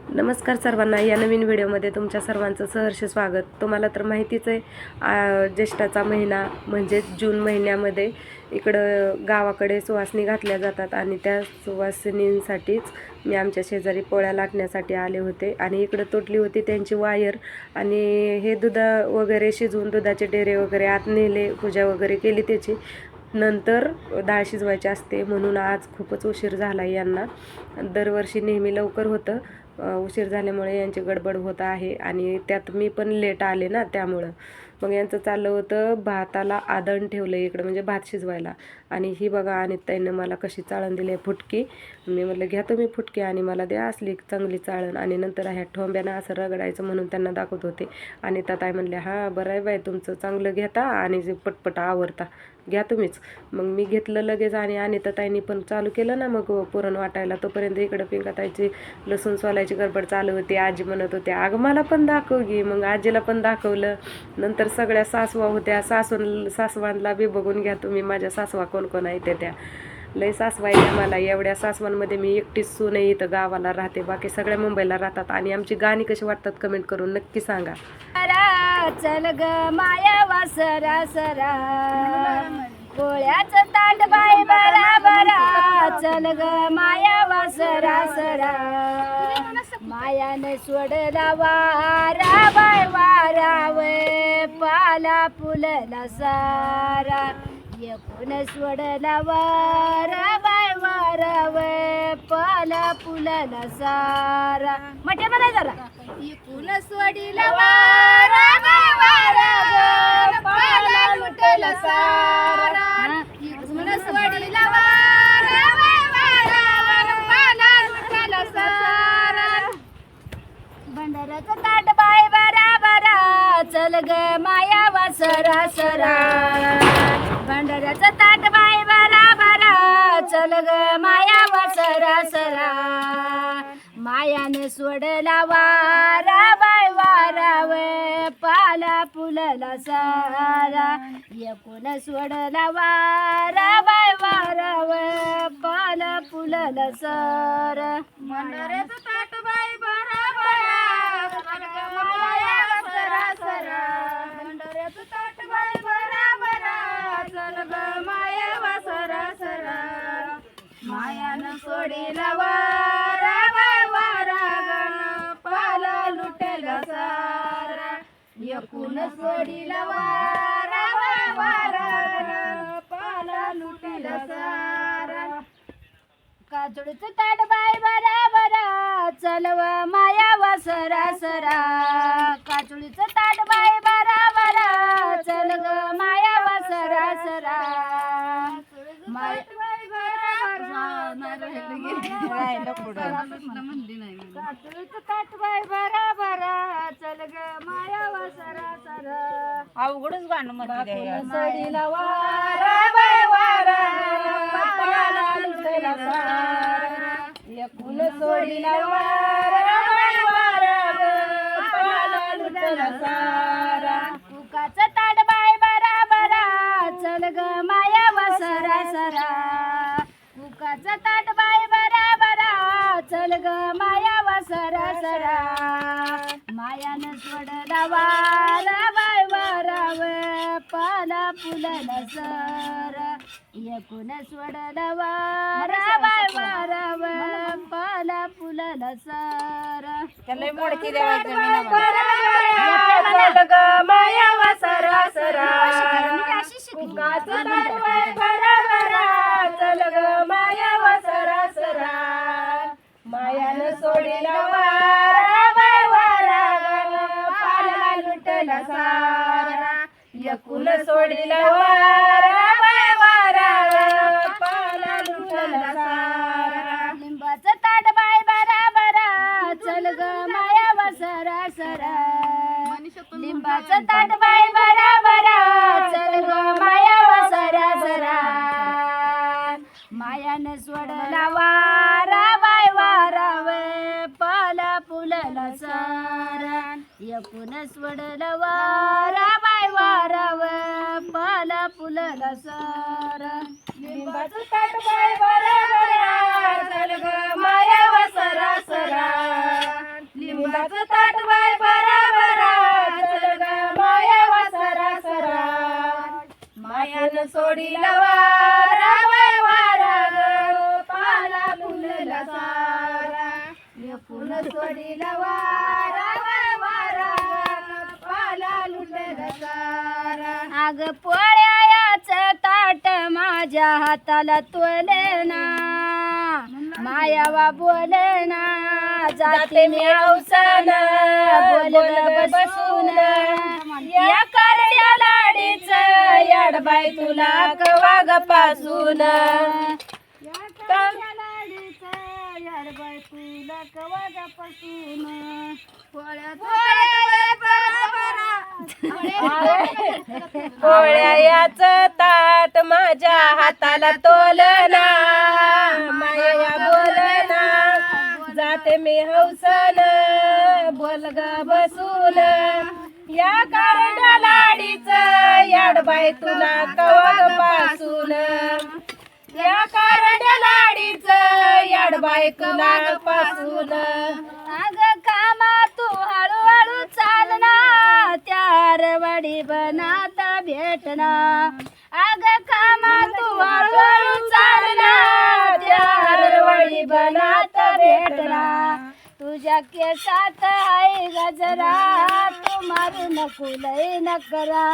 नमस्कार सर्वांना. या नवीन व्हिडिओमध्ये तुमच्या सर्वांचं सहर्ष स्वागत. तुम्हाला तर माहितीच आहे, ज्येष्ठाचा महिना म्हणजे जून महिन्यामध्ये इकडं गावाकडे सुवासनी घातल्या जातात आणि त्या सुवासिनींसाठीच मी आमच्या शेजारी पोळ्या लाटण्यासाठी आले होते. आणि इकडं तुटली होती त्यांची वायर आणि हे वगैरे शिजवून दुधाचे डेरे वगैरे आत नेले, पूजा वगैरे केली त्याची. नंतर डाळ शिजवायची असते म्हणून आज खूपच उशीर झाला यांना. दरवर्षी नेहमी लवकर होतं, उशीर झाल्यामुळे यांची गडबड होत आहे आणि त्यात मी पण लेट आले ना, त्यामुळं मग यांचं चाललं होतं भाताला आदण ठेवलं इकडं, म्हणजे भात शिजवायला. आणि ही बघा आणि ताईनं मला कशी चाळण दिली आहे, फुटकी. मी म्हटलं घ्या तुम्ही फुटकी आणि मला द्या असली चांगली चाळण. आणि नंतर ह्या ठोंब्यानं असं रगडायचं म्हणून त्यांना दाखवत होते. आणि त्या ताई म्हणल्या हां बरं आहे बाई, तुमचं चांगलं घेता आणि जे पटपट आवरता, घ्या तुम्हीच. मग मी घेतलं लगेच आणि त्या ताईंनी पण चालू केलं ना मग पुरण वाटायला. तोपर्यंत इकडं पिंकाताईची लसूण सोलायची गडबड चालू होती. आजी म्हणत होते अगं मला पण दाखव घे. मग आजीला पण दाखवलं. नंतर सगळ्या सासवा होत्या, सासवांना बी बघून घ्या तुम्ही, माझ्या सासवा कोण कोण आहेत त्या. लय सासवा आहे मला. एवढ्या सासवांमध्ये मी एकटीच सून आहे, इथं गावाला राहते, बाकी सगळ्या मुंबईला राहतात. आणि आमची गाणी कशी वाटतात कमेंट करून नक्की सांगा. चल ग माया वासरा सरा पोळ्याचं ताट बाई बरा बरा. चल ग माया वासरा सरा मायाने सोडला वारा बाय वारावे पाला फुलला सारा. एकूण सोडला वारा बाय वारावे पाला फुलला सारा. म्हटे मला जरा एकूण सोडला वारा बाय वारावे पाला लुटला सारा. एकूण सोडला वारा बाय वारावे पाला लुटला सारा. भंडाराचं ताट बाय बरा बरा. चल ग माया वासरा सरा भंडाराचं ताट बाय बरा बरा. चल ग माया वासरा सरा मायाने सोडला वारा बाय वारावे पाला फुलला सारा. एकूण सोडला वारा बाय वारावे पाला फुलला सारा. भंडाराचं ताट बाय बरा बरा. माया वासरा सरा भंडाराचं ताट बाय बरा बरा. चल ग माया वासरा सरा मायानं सोडीला वारा बाय वारा पाला लुटेला सारा. एकूण सोडीला वारा बाय वारा पाला लुटेला सारा. काजळीचं ताट बाय बरा बरा. चलव माया वासरा सरा काजळीचं ताट बाय बरा बरा. चल ग माया वासरा सरा काजळीचं ताट बाय बरा बरा. चल ग माया वासरा सरा अवघडच गाणं म्हणते सडीला वारा बाय वारा पाला लुटला सारा. एकूण सोडीला वारा बाय वारा पाला लुटला सारा. उकाचं ताट बाय बरा बरा. चल ग माया वासरा सरा उकाचं ताट बाय बरा बरा. चल ग माया वासरा सरा मायानं सोडला वारा बाय वारावे पाला फुलला सारा. एकूण सोडला वारा बाय वारावे पाला फुलला सारा. त्याला मोडकी द्यायचं चल ग माया वासरा सरा उकाचं ताट बाय बरा बरा. चल ग माया वासरा सरा मायानं सोडीला वारा बाय वारा पाला लुटला सारा. एकूण सोडीला वारा बाय वारा पाला लुटला सारा. लिंबाचं ताट बाय बरा बरा. चल ग माया वासरा सरा लिंबाचं ताट बाय बरा बरा. चल ग माया वासरा सरा मायानं सोडला वारा बाय वारावे पाला फुलला सारा. एकूण सोडला वारा बाय वारावे पाला फुलला सारा. लिंबाचं ताट बाय बरा बरा. चल ग माया वासरा सरा दुधाचं ताट बाय भरा भरा चल ग माया वासरा सरा मायानं सोडीला वारा बाय वारा ग पाला फुलला सारा लेकून सोडीला वारा बाय वारा पाला लुटला सारा अग पोळ्याच ताट माझ्या हाताला तोलना मायावा बोलना जाते मी औसन बोल बसून या करड्या लाडीच याडबाई तुला कवाग पासून याडबाई तुला कवाग पासून पोळ्याच ताट माझ्या हाताला तोलना माया बोलना जाते मी हौसन बोल ग बसून या करड्या लाडीच याडबाई तुला कवाग पासून या करड्या लाडीच याडबाई तुला पासून अग कामा तू हळूहळू चालना त्यारवाडी बनाता भेटना अग कामा तू हळूहळू चालना त्यारवाडी बनाता भेटना तुझ्या केसात आहे गजरा तू मारू नको लय नकरा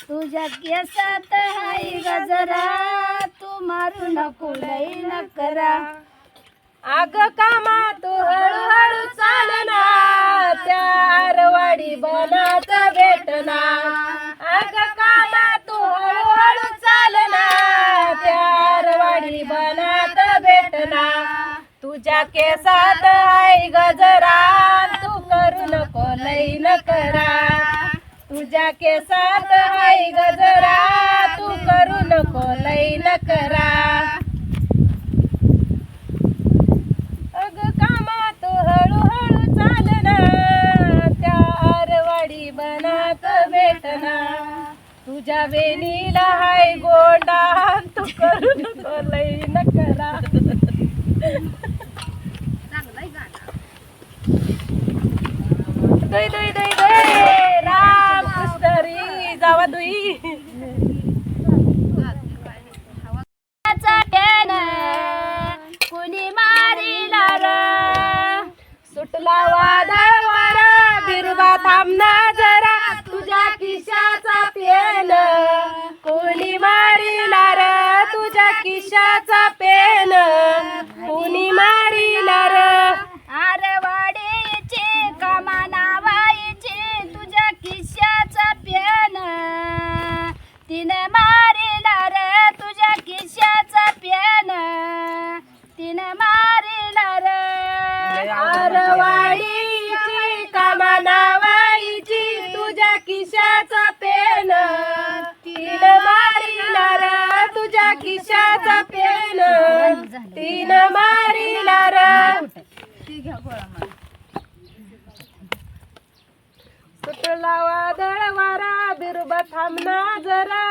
तुझ्या केसात आहे गजरा तू मारू नको लय नकरा अग कामा तू हळूहळू चालना त्यारवाडी बनात भेटना अग कामा तू हळूहळू चालना त्यारवाडी बनात भेटना तुझ्या केसात आहे गजरा तू करू नको लई नकरा तुझ्या केसात आहे गजरा तू करू नको लई नकरा अग कामा तू हळूहळू चालना त्या आरवाडी बनात भेटना तुझ्या वेणीला हाय गोंडा तू करू नको लई नकरा दुई दुई दुई दुई राम कृष्ण हरी जावा दुई कुणी मारिला र सुटला वादळ वारा बिरुबा थांबना जरा तुझ्या खिशाचा पेन कोणी मारिला र तुझ्या खिशाचा पेन कोणी मारिला र आरवाडीची कमानावाईची तुझ्या खिशाचा पेन तिने मारिला र तुझ्या खिशाचा पेन तिने मारिला र आरवाडीची कमानावाईची तुझ्या खिशाचा पेन तीन मारिला र तुझ्या खिशाचा पेन तीन मारिला र सुटला वादळ वारा बिरुबा थांबना जरा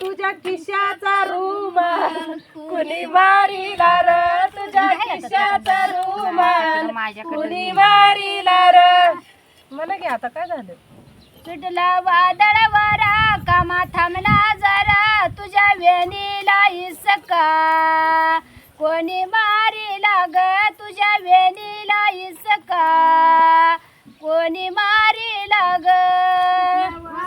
तुझ्या खिशाचा रुमाल कुणी मारिला र तुझ्या खिशाचा रुमाल कुणी मारिला र मला घे आता काय झालं सुटला वादळ वारा कामा थांबला जरा तुझ्या वेणीला इसका कोणी मारिला ग तुझ्या वेणीला इसका कोणी मारिला ग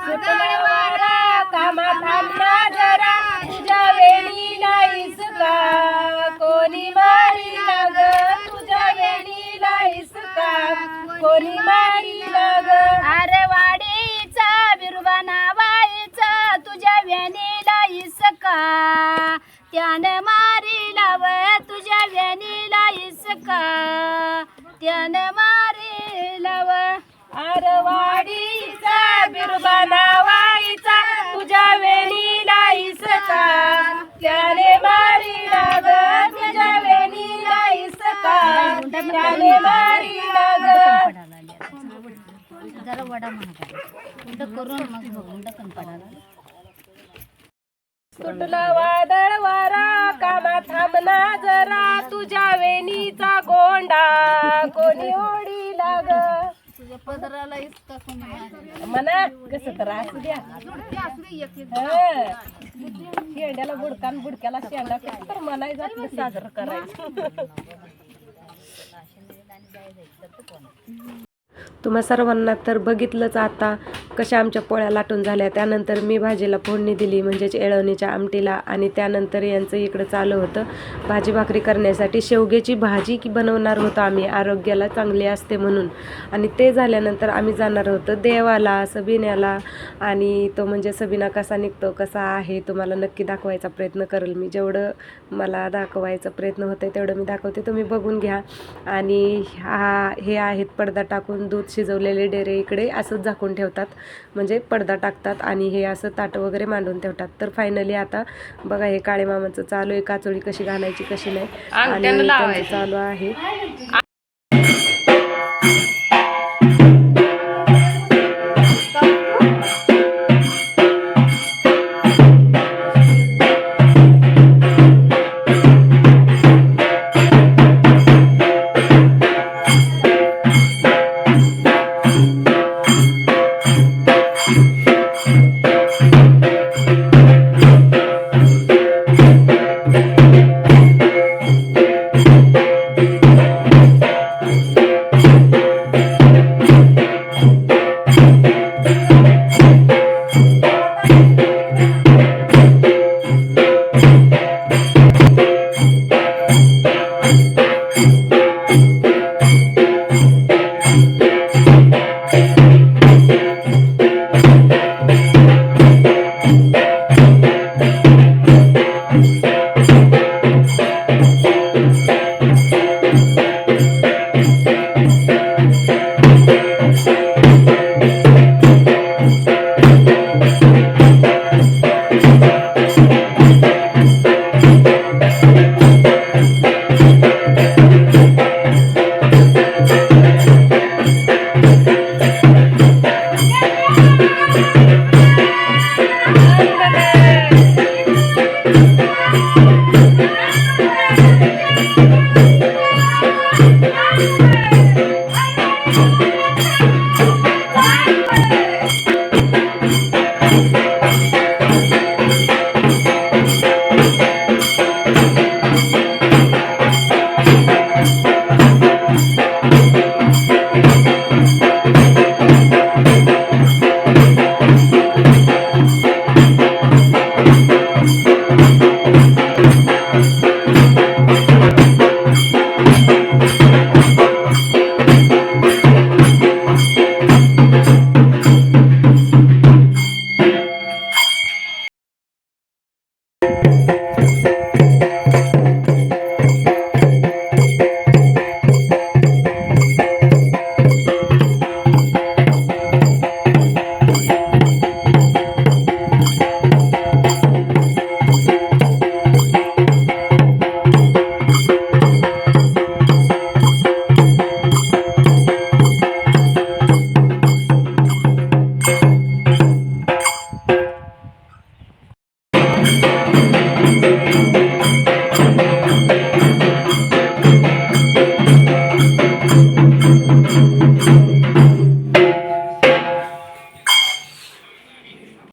सुटला वारा कामा थांबला जरा तुझ्या वेणीला इसका कोणी मारिला ग तुझ्या वेणीला इसका कोणी मारिला ग आरवाडीचा बिरुबा नावाईचा तुझ्या वेणीला इसका त्यानं मारिला व तुझ्या वेणीला इसका त्यानं मारिला व आरवाडीचा बिरुबा नावाईचा तुझ्या वेणीला इसका त्याने मारिला ग तुझ्या वेणीला इसका त्याने मारिला ग जरा वडा म्हणा करून मग उंड पण पडाला सुटलं वादळ वारा कामा थांबना जरा तुझ्या वेणीचा गोंडा कोणी ओढी लाग तुझ्या पदराला इतका कमी म्हणा कसं तर असू द्या शेंड्याला बुडकान बुडक्याला शेंडा कसं तर म्हणायचं आपलं साजरं करायचं. तुम्हा सर्वांना तर बघितलंच आता कशा आमच्या पोळ्या लाटून झाल्या. त्यानंतर मी भाजीला फोडणी दिली म्हणजेच येळवणीच्या आमटीला आणि त्यानंतर यांचं इकडं चालू होतं भाजी भाकरी करण्यासाठी. शेवग्याची भाजी की बनवणार होतो आम्ही, आरोग्याला चांगली असते म्हणून. आणि ते झाल्यानंतर आम्ही जाणार होतो देवाला सबिन्याला. आणि तो म्हणजे सबिना कसा निघतो कसा आहे तुम्हाला नक्की दाखवायचा प्रयत्न करेल मी. जेवढं मला दाखवायचा प्रयत्न होते तेवढं मी दाखवते, तुम्ही बघून घ्या. आणि हे आहेत पडदा टाकून दूध शिजवलेले डेरे इकडे असंच झाकून ठेवतात, म्हणजे पडदा टाकतात आणि हे असं ताट वगैरे मांडून ठेवतात. तर फायनली आता बघा हे काळे मामाचं चालू आहे, काचोळी कशी घालायची कशी नाही आणि त्यांचं चालू आहे.